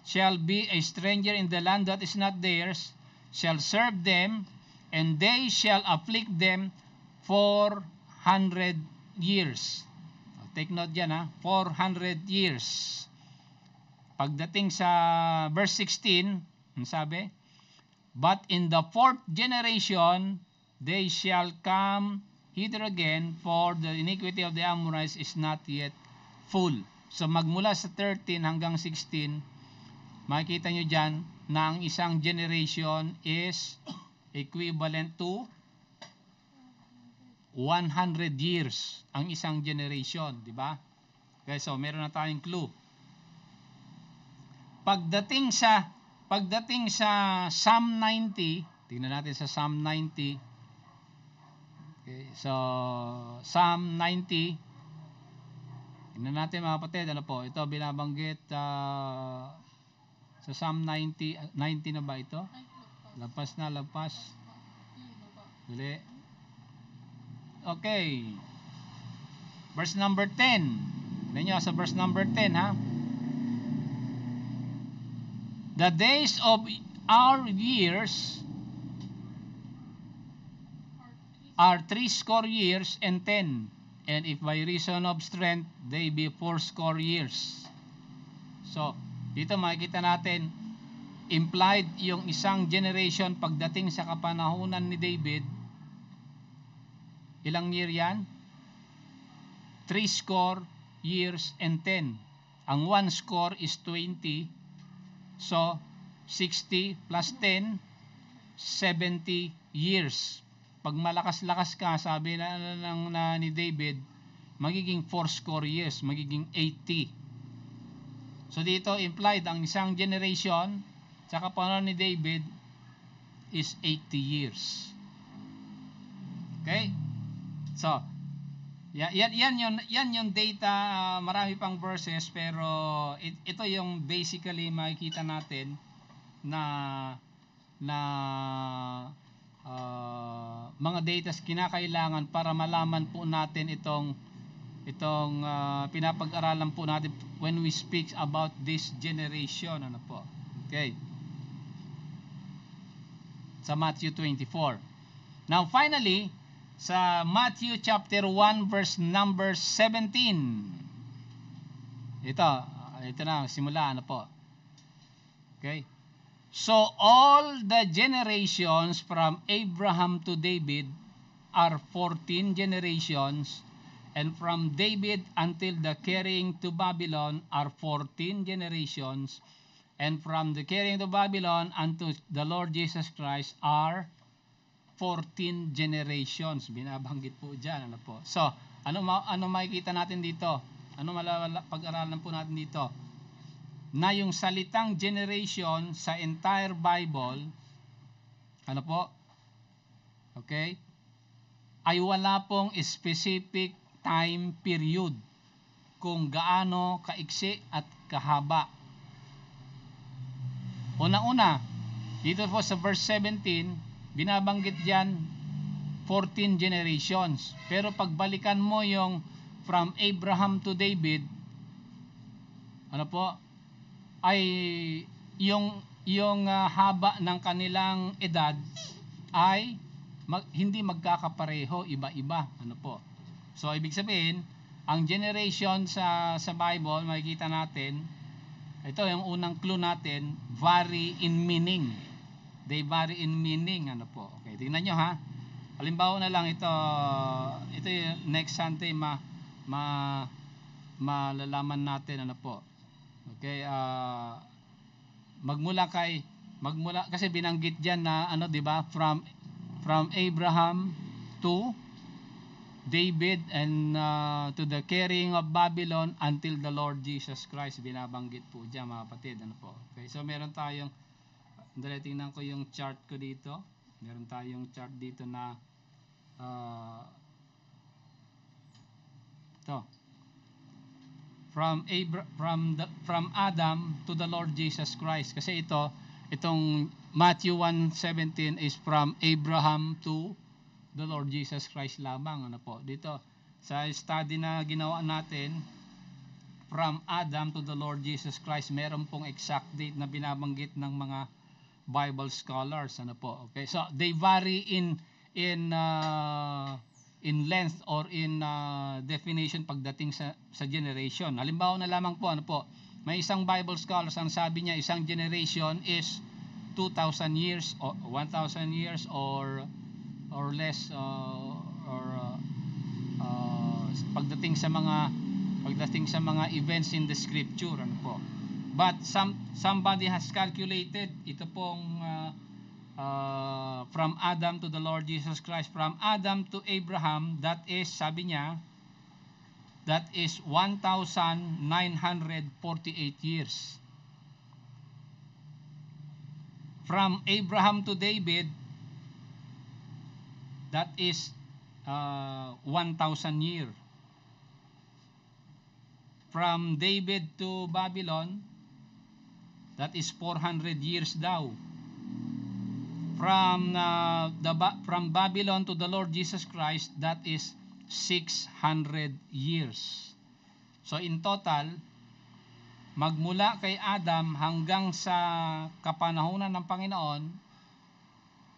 shall be a stranger in the land that is not theirs, shall serve them, and they shall afflict them 400 years." Take note dyan, 400 years. Pagdating sa verse 16, ang sabi, "But in the 4th generation, they shall come hither again, for the iniquity of the Amorites is not yet full." So magmula sa 13 hanggang 16, makikita nyo dyan na ang isang generation is equivalent to 100 years ang isang generation, di ba? Okay, so meron na tayong clue. Pagdating sa Psalm 90, tingnan natin sa Psalm 90. Okay, so Psalm 90. Tingnan natin, mga kapatid, ano po? Ito binabanggit sa Psalm 90 na ba ito? Lampas. Dali. Okay. Verse number 10. Tignan nyo sa verse number 10, ha? "The days of our years are 80 years and 10, and if by reason of strength they be 80 years." So, dito makikita natin implied yung isang generation pagdating sa kapanahunan ni David. Ilang year yan? 80 years and 10. Ang 1 score is 20. So, 60 plus 10, 70 years. Pag malakas-lakas ka, sabi na ni David, magiging 80 years, magiging 80. So, dito implied ang isang generation sa kapanahunan ni David is 80 years. Okay? So, Yan yung data, marami pang verses, pero ito yung basically makikita natin na mga data kinakailangan para malaman po natin itong pinapag-aralan po natin when we speak about this generation. Ano po? Okay. Sa Matthew 24. Now finally, sa Matthew chapter 1 verse number 17. Ito na, simula ano po. Okay? So all the generations from Abraham to David are 14 generations, and from David until the carrying to Babylon are 14 generations, and from the carrying to Babylon unto the Lord Jesus Christ are 14 generations. Binabanggit po dyan. Ano po? So, ano makikita natin dito? Ano pag-aralan po natin dito? Na yung salitang generation sa entire Bible, ano po? Okay? Ay wala pong specific time period kung gaano kaiksi at kahaba. Una-una, dito po sa verse 17, binabanggit diyan 14 generations. Pero pagbalikan mo yung from Abraham to David, ano po? Ay yung haba ng kanilang edad ay hindi magkakapareho, iba-iba. Ano po? So ibig sabihin, ang generation sa Bible, makikita natin, ito yung unang clue natin, vary in meaning. They vary in meaning. Ano po? Okay, tingnan nyo ha. Halimbawa na lang ito yung next Sunday malalaman natin. Ano po? Okay, magmula kasi binanggit diyan na ano, 'di ba? From Abraham to David and to the carrying of Babylon until the Lord Jesus Christ, binabanggit po diyan, mga kapatid. Ano po? Okay, so meron tayong, tingnan ko yung chart ko dito. Meron tayong chart dito na ito. From Adam to the Lord Jesus Christ. Kasi itong Matthew 1:17 is from Abraham to the Lord Jesus Christ lamang. Ano po? Dito sa study na ginawa natin, from Adam to the Lord Jesus Christ, meron pong exact date na binabanggit ng mga Bible scholars. Ano po? Okay, so they vary in length or in definition pagdating sa generation. Halimbawa na lamang po, ano po, may isang Bible scholar ang sabi niya isang generation is 2,000 years or 1,000 years or less pagdating sa mga events in the scripture. Ano po? But somebody has calculated ito pong from Adam to the Lord Jesus Christ, from Adam to Abraham, that is, sabi niya, that is 1,948 years. From Abraham to David, that is 1,000 years. From David to Babylon, that is 400 years daw. From Babylon to the Lord Jesus Christ, that is 600 years. So in total, magmula kay Adam hanggang sa kapanahunan ng Panginoon,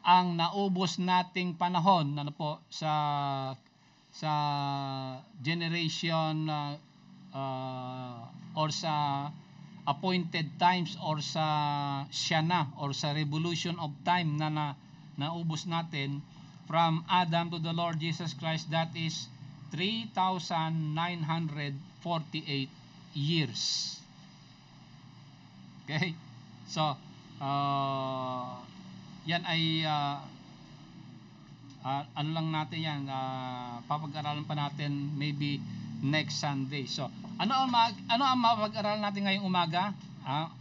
ang naubos nating panahon, ano po, sa generation or sa appointed times or sa Shana or sa revolution of time na naubos natin from Adam to the Lord Jesus Christ, that is 3,948 years. Okay? So, yan ay ano lang natin yan, papag-aralan pa natin maybe next Sunday. So, ano ang mapag-aralan natin ngayong umaga?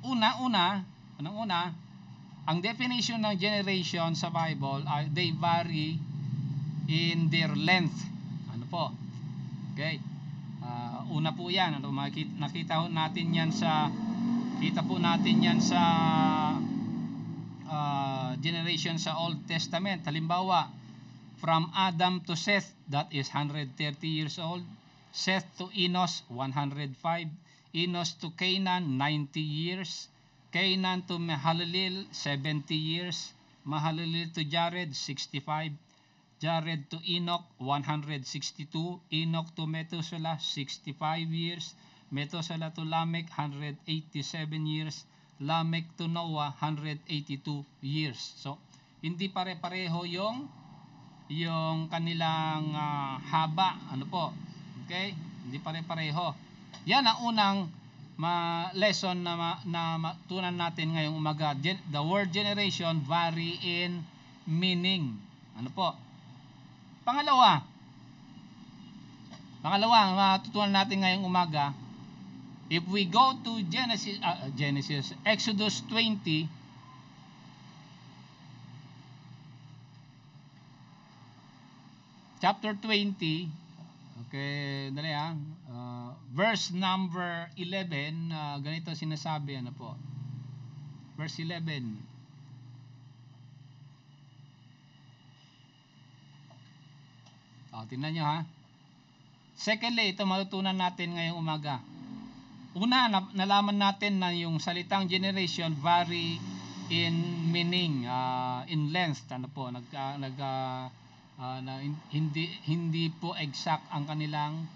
Una, ang definition ng generation sa Bible, they vary in their length. Ano po? Okay? Una po yan, ano, nakita po natin yan sa generation sa Old Testament. Halimbawa, from Adam to Seth, that is 130 years old. Seth to Enos, 105. Enos to Canaan, 90 years. Canaan to Mahalalel, 70 years. Mahalalel to Jared, 65. Jared to Enoch, 162. Enoch to Methuselah, 65 years. Methuselah to Lamech, 187 years. Lamech to Noah, 182 years. So, hindi pare-pareho yung kanilang haba. Ano po? Okay? Hindi pare-pareho. Yan ang unang lesson na matunan natin ngayong umaga. The word generation vary in meaning. Ano po? Pangalawa, matutunan natin ngayong umaga, if we go to Exodus 20, chapter 20, okay, dali verse number 11, ganito sinasabi, ano po, verse 11. Tingnan nyo ha. Secondly, ito matutunan natin ngayong umaga. Una, nalaman natin na yung salitang generation vary in meaning, in length, ano po, hindi po exact ang kanilang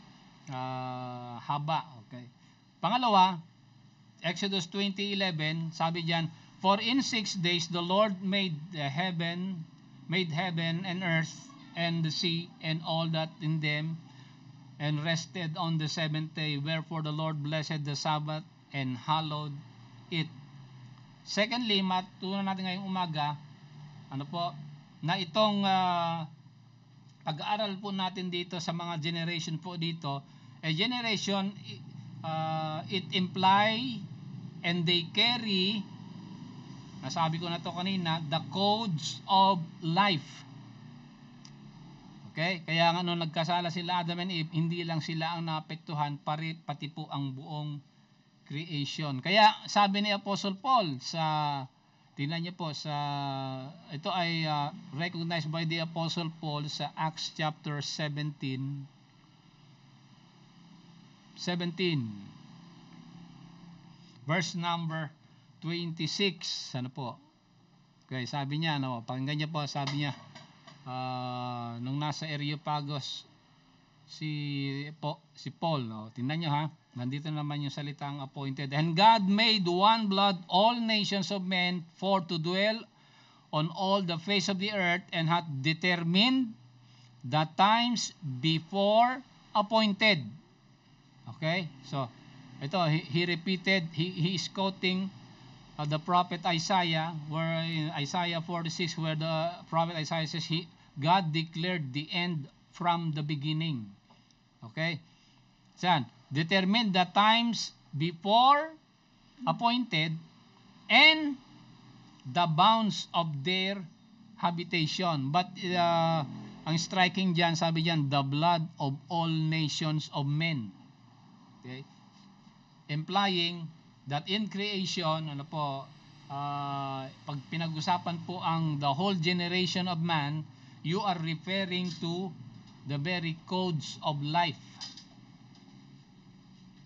haba. Okay. Pangalawa, Exodus 20:11, sabi diyan, for in 6 days the Lord made heaven and earth and the sea and all that in them, and rested on the seventh day. Wherefore the Lord blessed the Sabbath and hallowed it. Secondly, matutunan natin ngayong umaga, ano po, na itong pag-aaral po natin dito sa mga generation po dito, a generation, it imply and they carry, nasabi ko na to kanina, the codes of life. Okay? Kaya nga nung nagkasala sila Adam and Eve, hindi lang sila ang naapektuhan, pati po ang buong creation. Kaya sabi ni Apostle Paul tingnan niyo po ito ay recognized by the Apostle Paul sa Acts chapter 17, verse number 26. Ano po? Okay, sabi niya, pakinggan niyo po, sabi niya, nung nasa Areopagus si Paul, tingnan nyo ha, nandito naman yung salitang appointed. And God made one blood all nations of men for to dwell on all the face of the earth, and hath determined the times before appointed. Okay, so ito he repeated, he is quoting the prophet Isaiah, where in Isaiah 46, where the prophet Isaiah says God declared the end from the beginning. Okay? Saan? Determined the times before appointed and the bounds of their habitation. But ang striking dyan, sabi dyan, the blood of all nations of men. Okay? Implying that in creation, ano po, pag pinag-usapan po ang the whole generation of man, you are referring to the very codes of life.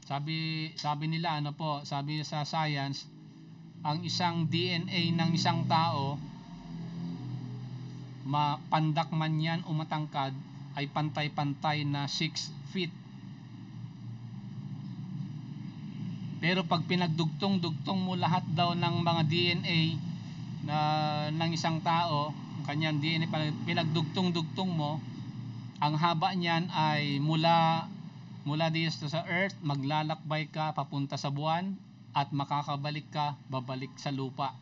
Sabi nila, ano po, sabi sa science, ang isang DNA ng isang tao, mapandak man yan o matangkad, ay pantay-pantay na 6 feet. Pero pag pinagdugtong-dugtong mo lahat daw ng mga DNA ng isang tao, kanyang DNA, pinagdugtong-dugtong mo, ang haba niyan ay mula dito sa earth, maglalakbay ka papunta sa buwan, at makakabalik ka, babalik sa lupa.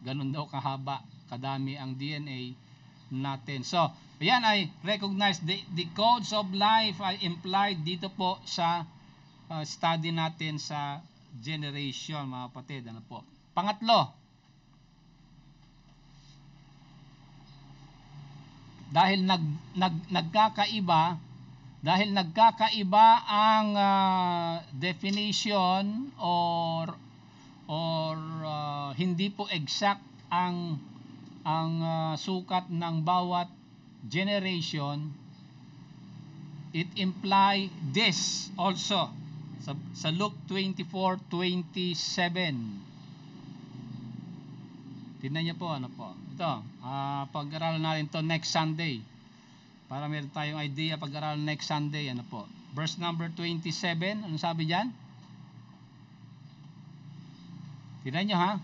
Ganun daw kahaba, kadami ang DNA natin. So, yan ay recognize the codes of life ay implied dito po sa study natin sa generation, mga kapatid. Ano po? Pangatlo, dahil nagkakaiba dahil nagkakaiba ang definition or hindi po exact ang sukat ng bawat generation, it imply this also sa Luke 24:27. Tingnan niyo po, ano po ito, pag-aralan natin to next Sunday para meron tayong idea. Pag-aralan next Sunday, ano po, verse number 27. Ano sabi diyan? Tingnan niyo, ha.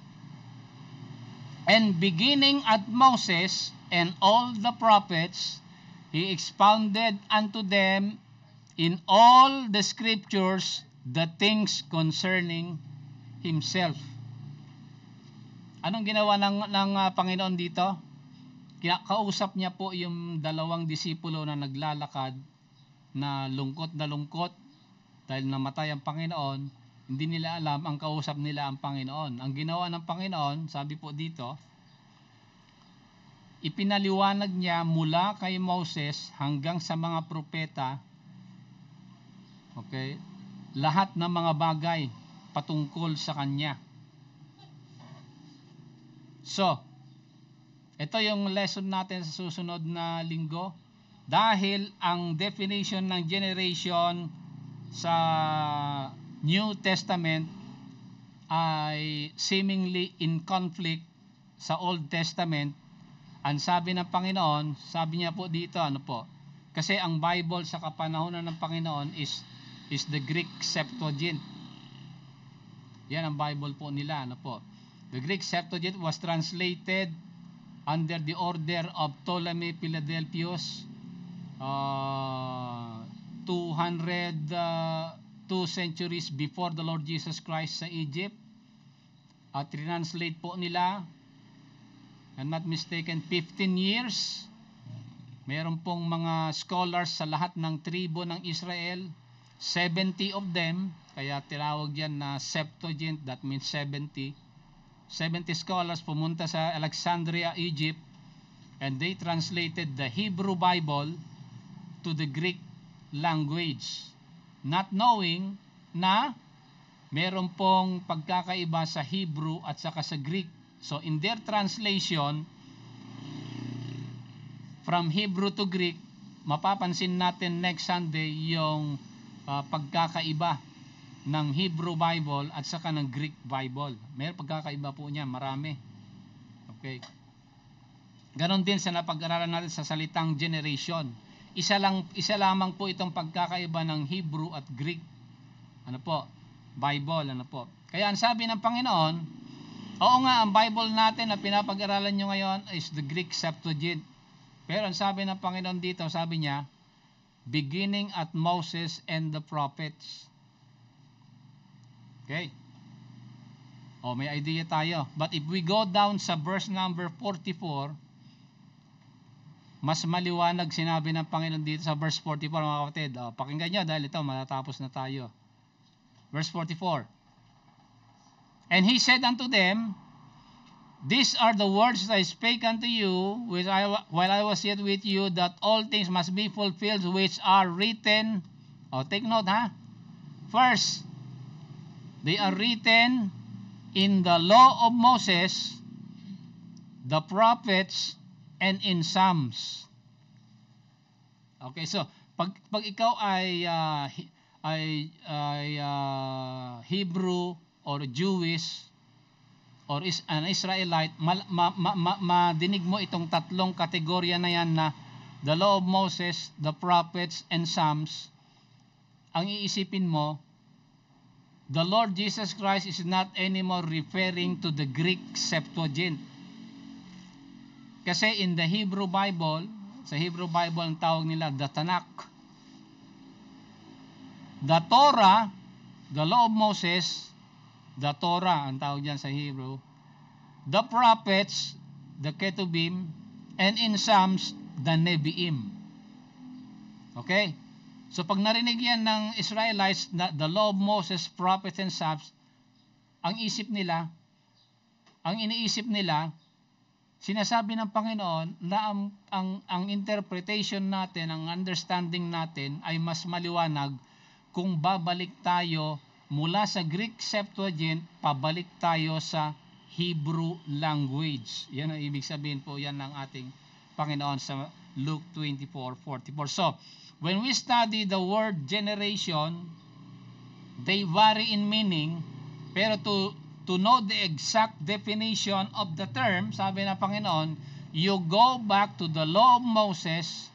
And beginning at Moses and all the prophets, he expounded unto them in all the scriptures the things concerning himself. Anong ginawa ng Panginoon dito? Kausap niya po yung dalawang disipulo na naglalakad, na lungkot dahil namatay ang Panginoon. Hindi nila alam, ang kausap nila ang Panginoon. Ang ginawa ng Panginoon, sabi po dito, ipinaliwanag niya mula kay Moses hanggang sa mga propeta, okay, lahat ng mga bagay patungkol sa kanya. So, ito yung lesson natin sa susunod na linggo. Dahil ang definition ng generation sa New Testament ay seemingly in conflict sa Old Testament, ang sabi ng Panginoon, sabi niya po dito, ano po, kasi ang Bible sa kapanahonan ng Panginoon is the Greek Septuagint. Yan ang Bible po nila, ano po. The Greek Septuagint was translated under the order of Ptolemy Philadelphus 2 centuries before the Lord Jesus Christ sa Egypt. At translate po nila, I'm not mistaken, 15 years. Meron pong mga scholars sa lahat ng tribo ng Israel, 70 of them, kaya tinawag yan na Septuagint, that means 70. 70 scholars pumunta sa Alexandria, Egypt, and they translated the Hebrew Bible to the Greek language, not knowing na meron pong pagkakaiba sa Hebrew at saka sa Greek. So in their translation from Hebrew to Greek, mapapansin natin next Sunday yung pagkakaiba ng Hebrew Bible at saka ng Greek Bible. May pagkakaiba po niya, marami. Okay. Ganon din sa napag-aralan natin sa salitang generation. Isa lamang po itong pagkakaiba ng Hebrew at Greek, ano po, Bible, ano po. Kaya ang sabi ng Panginoon, oo nga, ang Bible natin na pinapag-aralan nyo ngayon is the Greek Septuagint. Pero ang sabi ng Panginoon dito, sabi niya, beginning at Moses and the prophets. Okay. O, may idea tayo. But if we go down sa verse number 44, mas maliwanag sinabi ng Panginoon dito sa verse 44, mga kapatid. O, pakinggan nyo dahil ito, matatapos na tayo. Verse 44. And he said unto them, these are the words that I spake unto you while I was yet with you, that all things must be fulfilled which are written. O, take note, ha? First, they are written in the law of Moses, the prophets, and in Psalms. Okay, so pag ikaw ay Hebrew or Jewish or is an Israelite, madinig mo itong tatlong kategorya na yan na the law of Moses, the prophets, and Psalms. Ang iisipin mo, the Lord Jesus Christ is not anymore referring to the Greek Septuagint. Kasi in the Hebrew Bible, sa Hebrew Bible ang tawag nila the Tanakh. The Torah, the law of Moses, the Torah ang tawag diyan sa Hebrew. The prophets, the Ketubim, and in Psalms, the Nebiim. Okay? So pag narinig yan ng Israelites na the law of Moses, prophets, and Psalms, ang iniisip nila sinasabi ng Panginoon na ang interpretation natin, ang understanding natin ay mas maliwanag kung babalik tayo mula sa Greek Septuagint, pabalik tayo sa Hebrew language. Yan ang ibig sabihin po yan ng ating Panginoon sa Luke 24:44. So, when we study the word generation, they vary in meaning, pero to know the exact definition of the term, sabi ng Panginoon, you go back to the law of Moses,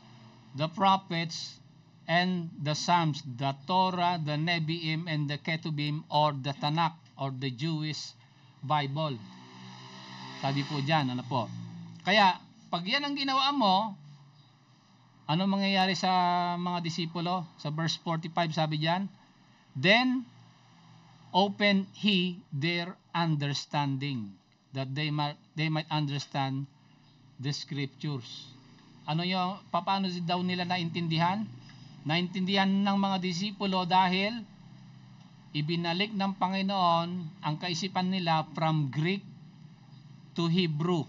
the prophets, and the Psalms, the Torah, the Nevi'im, and the Ketubim, or the Tanakh, or the Jewish Bible. Sabi po dyan, ano po. Kaya, pag yan ang ginawa mo, ano mangyayari sa mga disipulo? Sa verse 45, sabi dyan, then, open he their understanding, that they might understand the scriptures. Ano yung, paano daw nila naintindihan? Naintindihan ng mga disipulo dahil ibinalik ng Panginoon ang kaisipan nila from Greek to Hebrew.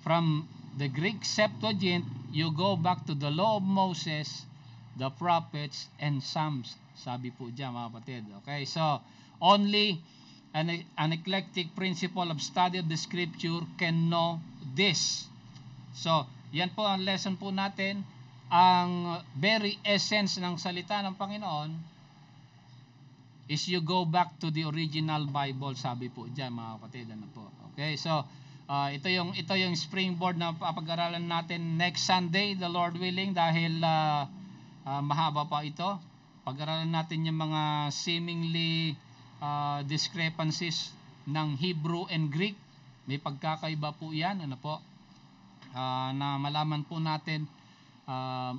From the Greek Septuagint, you go back to the law of Moses, the prophets, and Psalms. Sabi po dyan, mga kapatid. Okay, so only an eclectic principle of study of the scripture can know this. So, yan po ang lesson po natin. Ang very essence ng salita ng Panginoon is you go back to the original Bible, sabi po dyan, mga kapatid. Ano po? Okay, so ito yung springboard na papag-aralan natin next Sunday, the Lord willing, dahil mahaba pa ito. Pag-aralan natin yung mga seemingly discrepancies ng Hebrew and Greek. May pagkakaiba po yan, ano po, na malaman po natin.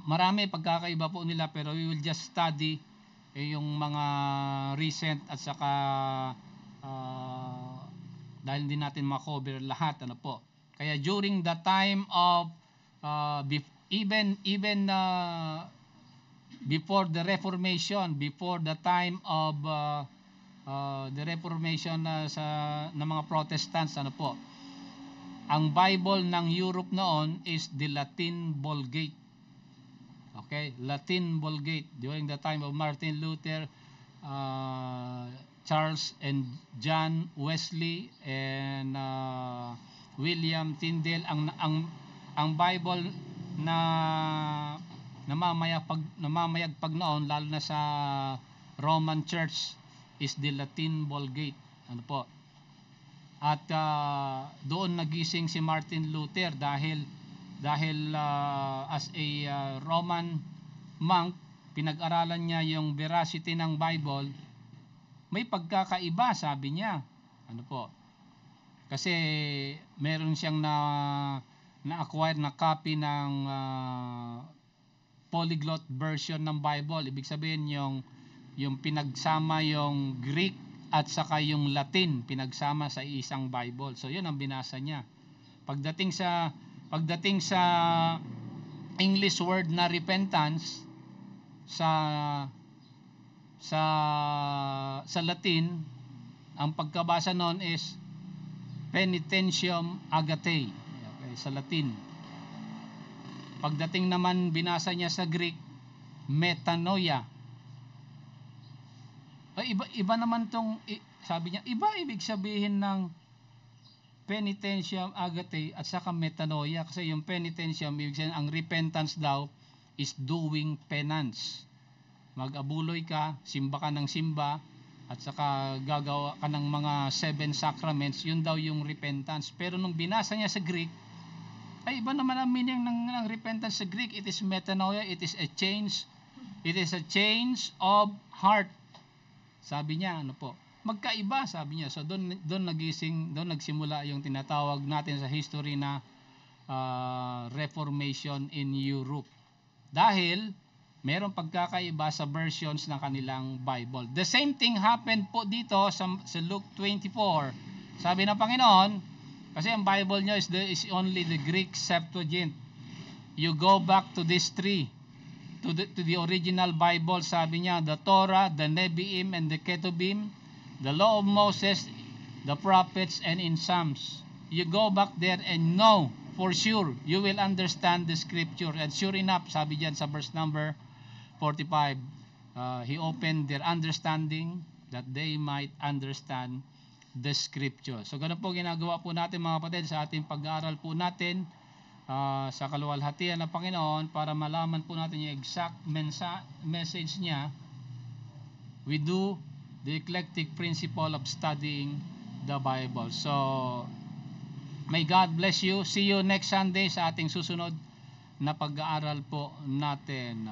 Marami pagkakaiba po nila, pero we will just study yung mga recent at saka dahil hindi natin makover lahat, ano po. Kaya during the time of even before the Reformation, before the time of the Reformation ng mga Protestants, ano po, ang Bible ng Europe noon is the Latin Vulgate. Okay, Latin Vulgate. During the time of Martin Luther, Charles and John Wesley, and William Tyndale, ang Bible na namamayagpag noon, lalo na sa Roman Church, is the Latin Vulgate. Ano po? At doon nagising si Martin Luther dahil as a Roman monk, pinag-aralan niya yung veracity ng Bible. May pagkakaiba, sabi niya. Ano po? Kasi meron siyang na-acquire na copy ng polyglot version ng Bible. Ibig sabihin yung pinagsama yung Greek at saka yung Latin, pinagsama sa isang Bible. So yun ang binasa niya. Pagdating sa English word na repentance sa Latin, ang pagkabasa noon is penitentiam agate, okay, sa Latin. Pagdating naman binasa niya sa Greek, metanoia. Iba naman tong, sabi niya, iba ibig sabihin ng penitentiam agate at saka metanoia, kasi yung penitentiam, ibig sabihin, ang repentance daw is doing penance. Mag-abuloy ka, simba ka ng simba, at saka gagawa ka ng mga 7 sacraments, yun daw yung repentance. Pero nung binasa niya sa Greek, ay iba naman ang meaning ng repentance sa Greek. It is metanoia, it is a change of heart. Sabi niya, ano po, magkaiba, sabi niya. So doon nagsimula yung tinatawag natin sa history na Reformation in Europe. Dahil merong pagkakaiba sa versions ng kanilang Bible. The same thing happened po dito sa Luke 24. Sabi ng Panginoon, kasi ang Bible nyo is only the Greek Septuagint. You go back to these three, to the original Bible, sabi niya, the Torah, the Nevi'im, and the Ketubim, the Law of Moses, the Prophets, and in Psalms. you go back there and know for sure you will understand the scripture. And sure enough, sabi diyan sa verse number 45, he opened their understanding that they might understand the scripture. So ganun po ginagawa po natin mga kapatid sa ating pag-aaral po natin sa kaluwalhatian ng Panginoon para malaman po natin yung exact message niya. We do the eclectic principle of studying the Bible. So may God bless you. See you next Sunday sa ating susunod na pag-aaral po natin.